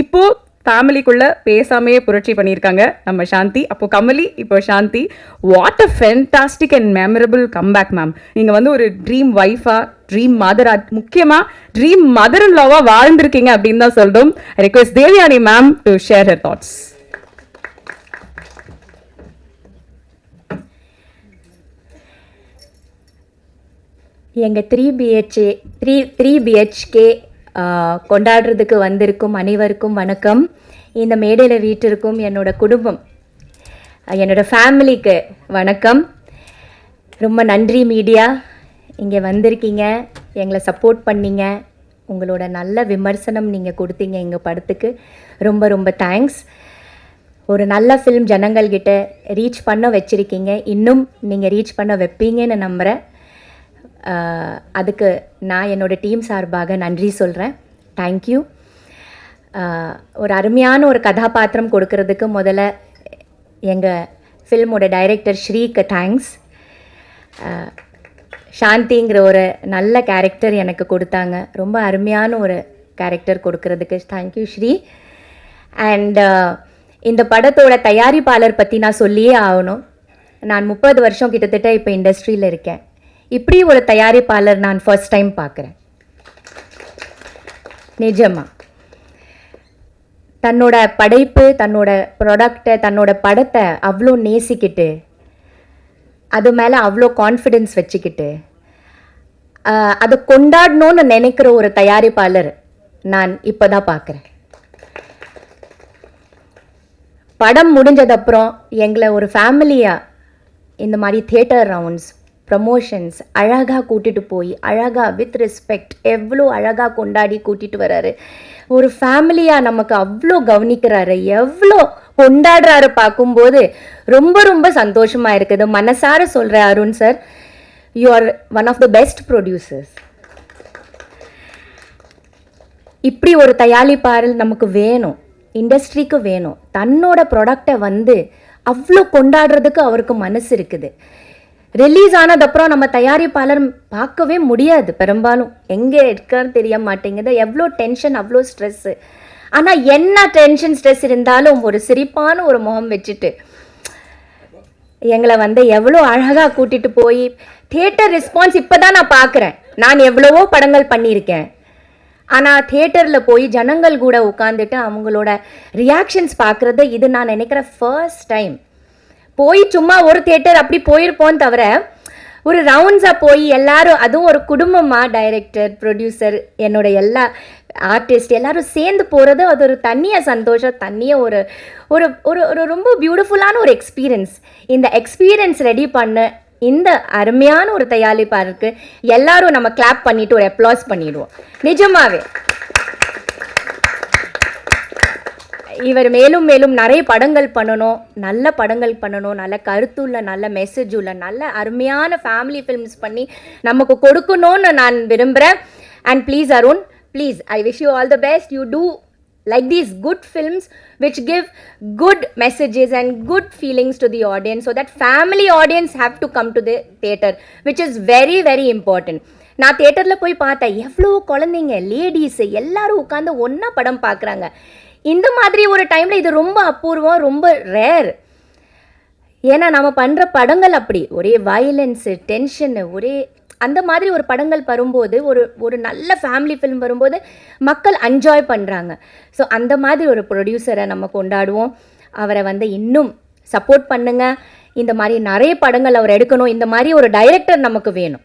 இப்போது ஃபேமிலிக்குள்ளே பேசாமையே புரட்சி பண்ணியிருக்காங்க நம்ம சாந்தி. அப்போது கமலி, இப்போ Shanthi. What a fantastic and memorable comeback ma'am. நீங்கள் வந்து ஒரு ட்ரீம் ஒய்ஃபாக, ட்ரீம் மதரா, முக்கியமாக ட்ரீம் மதர் இன் லாவாக வாழ்ந்திருக்கீங்க அப்படின்னு தான் சொல்கிறோம். Request Devayani ma'am to share her thoughts. எங்கள் 3 BHK கொண்டாடுறதுக்கு வந்திருக்கும் அனைவருக்கும் வணக்கம். இந்த மேடையில் வீட்டிற்கும் என்னோட குடும்பம், என்னோட ஃபேமிலிக்கு வணக்கம். ரொம்ப நன்றி மீடியா, இங்கே வந்திருக்கீங்க, எங்களை சப்போர்ட் பண்ணீங்க, உங்களோட நல்ல விமர்சனம் நீங்கள் கொடுத்தீங்க எங்கள் படத்துக்கு. ரொம்ப ரொம்ப தேங்க்ஸ். ஒரு நல்ல ஃபில்ம் ஜனங்கள்கிட்ட ரீச் பண்ண வச்சுருக்கீங்க, இன்னும் நீங்கள் ரீச் பண்ண வைப்பீங்கன்னு நம்புகிறேன். அதுக்கு நான் என்னோடய டீம் சார்பாக நன்றி சொல்கிறேன். தேங்க்யூ. ஒரு அருமையான ஒரு கதாபாத்திரம் கொடுக்கறதுக்கு முதல்ல எங்கள் ஃபில்மோட டைரக்டர் ஸ்ரீக்கு தேங்க்ஸ். சாந்திங்கிற ஒரு நல்ல கேரக்டர் எனக்கு கொடுத்தாங்க, ரொம்ப அருமையான ஒரு கேரக்டர் கொடுக்கறதுக்கு தேங்க்யூ ஸ்ரீ. அண்ட் இந்த படத்தோட தயாரிப்பாளர் பற்றி நான் சொல்லியே ஆகணும். நான் 30 வருஷம் கிட்டத்தட்ட இப்போ இண்டஸ்ட்ரியில் இருக்கேன். இப்படி ஒரு தயாரிப்பாளர் நான் ஃபர்ஸ்ட் டைம் பார்க்குறேன். நிஜமாக தன்னோட படைப்பு, தன்னோட ப்ராடக்டை, தன்னோட படத்தை அவ்வளோ நேசிக்கிட்டு, அது மேலே அவ்வளோ கான்ஃபிடென்ஸ் வச்சுக்கிட்டு, அதை கொண்டாடணும்னு நினைக்கிற ஒரு தயாரிப்பாளர் நான் இப்போ தான் பார்க்குறேன். படம் முடிஞ்சதப்புறம் எங்களை ஒரு ஃபேமிலியாக இந்த மாதிரி தியேட்டர் ரவுண்ட்ஸ், ப்ரமோஷன்ஸ் அழகாக கூட்டிகிட்டு போய், அழகாக வித் ரெஸ்பெக்ட் எவ்வளோ அழகாக கொண்டாடி கூட்டிகிட்டு வர்றாரு. ஒரு ஃபேமிலியாக நமக்கு அவ்வளோ கவனிக்கிறாரு, எவ்வளோ கொண்டாடுறாரு பார்க்கும்போது ரொம்ப ரொம்ப சந்தோஷமாக இருக்குது. மனசார சொல்கிறேன் Arun sir, you are one of the best producers. இப்படி ஒரு தயாரிப்பாளர் நமக்கு வேணும், இண்டஸ்ட்ரிக்கு வேணும். தன்னோட ப்ராடக்டை வந்து அவ்வளோ கொண்டாடுறதுக்கு அவருக்கு மனசு இருக்குது. ரிலீஸ் ஆனதப்புறம் நம்ம தயாரிப்பாளர் பார்க்கவே முடியாது, பெரும்பாலும் எங்கே இருக்கான்னு தெரிய மாட்டேங்குது. எவ்வளோ டென்ஷன், அவ்வளோ ஸ்ட்ரெஸ்ஸு. ஆனால் என்ன டென்ஷன் ஸ்ட்ரெஸ் இருந்தாலும் ஒரு சிரிப்பான ஒரு முகம் வச்சுட்டு எங்களை வந்து எவ்வளோ அழகாக கூட்டிகிட்டு போய் தியேட்டர் ரெஸ்பான்ஸ் இப்போ தான் நான் பார்க்குறேன். நான் எவ்வளவோ படங்கள் பண்ணியிருக்கேன், ஆனால் தியேட்டரில் போய் ஜனங்கள் கூட உட்காந்துட்டு அவங்களோட ரியாக்ஷன்ஸ் பார்க்குறது இது நான் நினைக்கிற ஃபர்ஸ்ட் டைம். போய் சும்மா ஒரு தியேட்டர் அப்படி போயிருப்போம் தவிர, ஒரு ரவுண்ட்ஸாக போய் எல்லாரும், அதுவும் ஒரு குடும்பமாக, டைரக்டர், ப்ரொடியூசர், என்னோட எல்லா ஆர்டிஸ்ட் எல்லாரும் சேர்ந்து போகிறது, அது ஒரு தனியாக சந்தோஷம், தனியாக ஒரு ஒரு ஒரு ரொம்ப பியூட்டிஃபுல்லான ஒரு எக்ஸ்பீரியன்ஸ். இந்த எக்ஸ்பீரியன்ஸ் ரெடி பண்ண இந்த அருமையான ஒரு தயாரிப்பாளருக்கு எல்லாரும் நம்ம கிளாப் பண்ணிவிட்டு ஒரு அப்ளாஸ் பண்ணிவிடுவோம். நிஜமாகவே இவர் மேலும் மேலும் நிறைய படங்கள் பண்ணணும், நல்ல படங்கள் பண்ணணும், நல்ல கருத்துள்ள, நல்ல மெசேஜ் உள்ள, நல்ல அருமையான ஃபேமிலி ஃபில்ம்ஸ் பண்ணி நமக்கு கொடுக்கணும்னு நான் விரும்புகிறேன். And please Arun, please, I wish you all the best. You too like these good films which give good messages and good feelings to the audience, so that family audience have to come to the theater, which is very very important. நான் தியேட்டரில் போய் பார்த்தேன், எவ்வளோ குழந்தைங்க, ladies எல்லாரும் உட்காந்து ஒன்றா படம் பார்க்குறாங்க. இந்த மாதிரி ஒரு டைமில் இது ரொம்ப அபூர்வம், ரொம்ப ரேர். ஏன்னா நம்ம பண்ணுற படங்கள் அப்படி ஒரே வயலன்ஸு, டென்ஷனு, ஒரே அந்த மாதிரி ஒரு படங்கள் வரும்போது, ஒரு நல்ல ஃபேமிலி ஃபிலிம் வரும்போது மக்கள் என்ஜாய் பண்ணுறாங்க. ஸோ அந்த மாதிரி ஒரு ப்ரொடியூசரை நம்ம கொண்டாடுவோம். அவரை வந்து இன்னும் சப்போர்ட் பண்ணுங்கள். இந்த மாதிரி நிறைய படங்கள் அவர் எடுக்கணும். இந்த மாதிரி ஒரு டைரக்டர் நமக்கு வேணும்.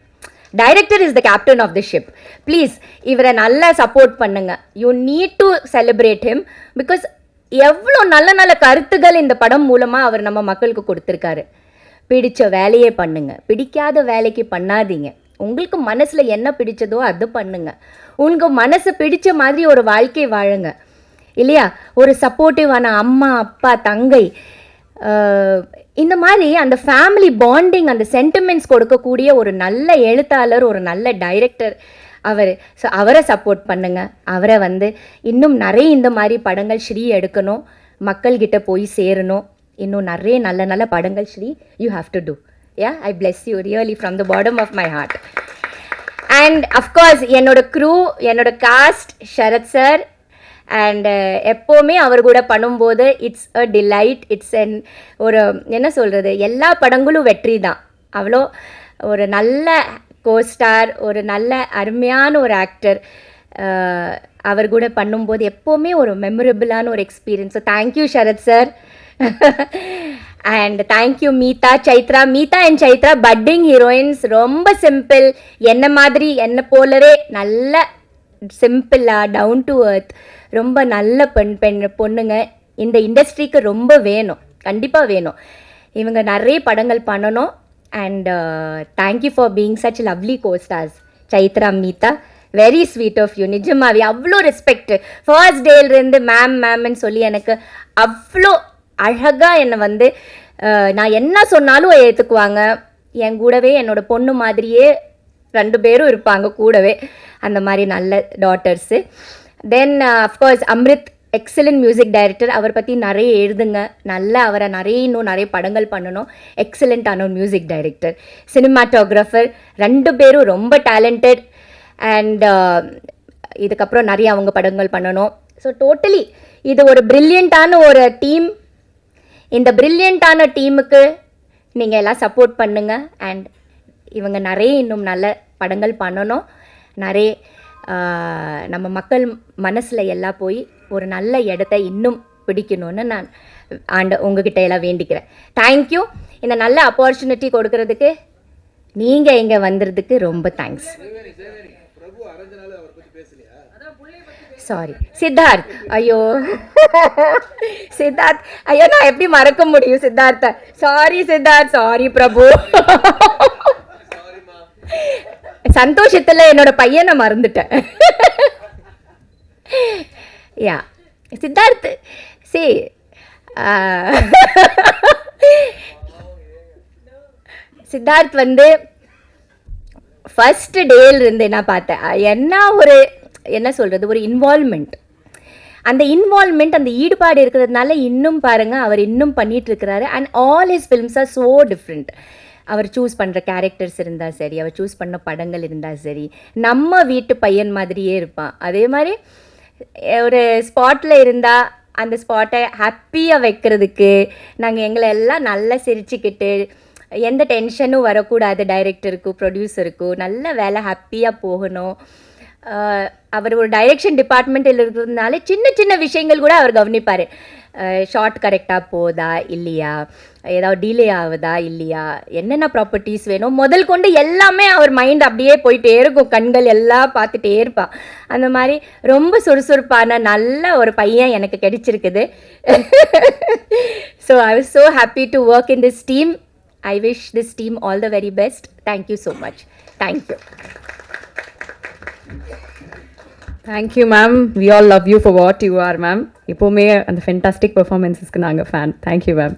Director is the captain of the ship. Please இவரை நல்லா சப்போர்ட் பண்ணுங்க. You need to celebrate him. Because எவ்வளோ நல்ல நல்ல கருத்துகள் இந்த படம் மூலமாக அவர் நம்ம மக்களுக்கு கொடுத்துருக்காரு. பிடிச்ச வேலையே பண்ணுங்க, பிடிக்காத வேலைக்கு பண்ணாதீங்க. உங்களுக்கு மனசில் என்ன பிடிச்சதோ அது பண்ணுங்க. உங்கள் மனசு பிடிச்ச மாதிரி ஒரு வாழ்க்கை வாழுங்க, இல்லையா? ஒரு சப்போர்ட்டிவான அம்மா, அப்பா, தங்கை, இந்த மாதிரி அந்த ஃபேமிலி பாண்டிங், அந்த சென்டிமெண்ட்ஸ் கொடுக்கக்கூடிய ஒரு நல்ல எழுத்தாளர், ஒரு நல்ல டைரக்டர் அவர். ஸோ அவரை சப்போர்ட் பண்ணுங்க. அவரை வந்து இன்னும் நிறைய இந்த மாதிரி படங்கள் ஸ்ரீ எடுக்கணும், மக்கள்கிட்ட போய் சேரணும். இன்னும் நிறைய நல்ல நல்ல படங்கள் Sri you have to do. Yeah, I bless you really from the bottom of my heart. And of course என்னோட க்ரூ, என்னோட காஸ்ட், ஷரத் சார் அண்டு எப்போவுமே அவர் கூட பண்ணும்போது இட்ஸ் அ டிலைட், இட்ஸ் ஒரு என்ன சொல்கிறது, எல்லா படங்களும் வெற்றி தான். அவ்வளோ ஒரு நல்ல கோஸ்டார், ஒரு நல்ல அருமையான ஒரு ஆக்டர். அவர் கூட பண்ணும்போது எப்போவுமே ஒரு மெமரபிளான ஒரு experience. So thank you Sarath sir. And thank you Meetha, Chaitra. Meetha and Chaitra budding heroines. ரொம்ப சிம்பிள், என்ன மாதிரி என்ன போலவே நல்ல சிம்பிளாக டவுன் டு எர்த் ரொம்ப நல்ல பொண்ணுங்க இந்த இண்டஸ்ட்ரிக்கு ரொம்ப வேணும், கண்டிப்பாக வேணும். இவங்க நிறைய படங்கள் பண்ணணும். And thank you for being such lovely costars. Chaitra, Meetha, very sweet of you. நிஜமாவே அவ்வளோ ரெஸ்பெக்ட். ஃபர்ஸ்ட் டேலேருந்து மேம்னு சொல்லி எனக்கு அவ்வளோ அழகாக என்னை வந்து நான் என்ன சொன்னாலும் ஏற்றுக்குவாங்க. என் கூடவே என்னோட பொண்ணு மாதிரியே 2 பேரும் இருப்பாங்க கூடவே. அந்த மாதிரி நல்ல daughters. Then of course Amrit, excellent music director. அவர் பற்றி நிறைய எழுதுங்க, நல்லா அவரை இன்னும் நிறைய படங்கள் பண்ணணும். எக்ஸலண்ட்டான ஒரு மியூசிக் டைரக்டர். சினிமாட்டோகிராஃபர் 2 பேரும் ரொம்ப டேலண்டட். அண்ட் இதுக்கப்புறம் நிறைய அவங்க படங்கள் பண்ணணும். ஸோ டோட்டலி இது ஒரு ப்ரில்லியண்ட்டான ஒரு டீம். இந்த ப்ரில்லியண்ட்டான டீமுக்கு நீங்கள் எல்லாம் சப்போர்ட் பண்ணுங்கள். அண்ட் இவங்க நிறைய இன்னும் நல்ல படங்கள் பண்ணணும். நிறைய நம்ம மக்கள் மனசில் எல்லாம் போய் ஒரு நல்ல இடத்த இன்னும் பிடிக்கணும்னு நான் உங்ககிட்ட எல்லாம் வேண்டிக்கிறேன். தேங்க்யூ. இந்த நல்ல ஆப்பர்ச்சுனிட்டி கொடுக்கறதுக்கு, நீங்கள் இங்கே வந்ததுக்கு ரொம்ப தேங்க்ஸ். சாரி சித்தார்த். ஐயோ சித்தார்த், ஐயோ நான் எப்படி மறக்க முடியும் சித்தார்த்த. சாரி சித்தார்த், சாரி பிரபு. சந்தோஷத்தில் என்னோட பையனை மறந்துட்டேன். யா சித்தார்த், சி சித்தார்த் வந்து ஃபஸ்ட்டு டேலேருந்து என்ன பார்த்தேன், என்ன சொல்கிறது, ஒரு இன்வால்மெண்ட். அந்த இன்வால்மெண்ட், அந்த ஈடுபாடு இருக்கிறதுனால இன்னும் பாருங்கள் அவர் இன்னும் பண்ணிகிட்ருக்கிறாரு. And all his films are so different. அவர் சூஸ் பண்ணுற கேரக்டர்ஸ் இருந்தால் சரி, அவர் சூஸ் பண்ண படங்கள் இருந்தால் சரி, நம்ம வீட்டு பையன் மாதிரியே இருப்பான். அதே மாதிரி ஒரு ஸ்பாட்டில் இருந்தால் அந்த ஸ்பாட்டை ஹாப்பியாக வைக்கிறதுக்கு நாங்கள் எங்களை எல்லாம் நல்லா சிரிச்சுக்கிட்டு, எந்த டென்ஷனும் வரக்கூடாது, டைரக்டருக்கும் ப்ரொடியூசருக்கும் நல்ல வேலை ஹாப்பியாக போகணும். அவர் ஒரு டைரெக்ஷன் டிபார்ட்மெண்ட்டில் இருக்கிறதுனால சின்ன சின்ன விஷயங்கள் கூட அவர் கவனிப்பார். ஷார்ட் கரெக்டாக போதா இல்லையா, ஏதாவது டிலே ஆகுதா இல்லையா, என்னென்ன ப்ராப்பர்ட்டிஸ் வேணும் முதல் கொண்டு எல்லாமே அவர் மைண்ட் அப்படியே போயிட்டே இருக்கும். கண்கள் எல்லாம் பார்த்துட்டே இருப்பான். அந்த மாதிரி ரொம்ப சுறுசுறுப்பான நல்ல ஒரு பையன் எனக்கு கிடைச்சிருக்குது. So I was so happy to work in this team. I wish this team all the very best. Thank you so much. Thank you. Thank you, ma'am. We all love you for what you are, ma'am. எப்போவுமே அந்த fantastic பெர்ஃபார்மன்ஸஸ்க்கு நாங்கள் fan. Thank you, ma'am.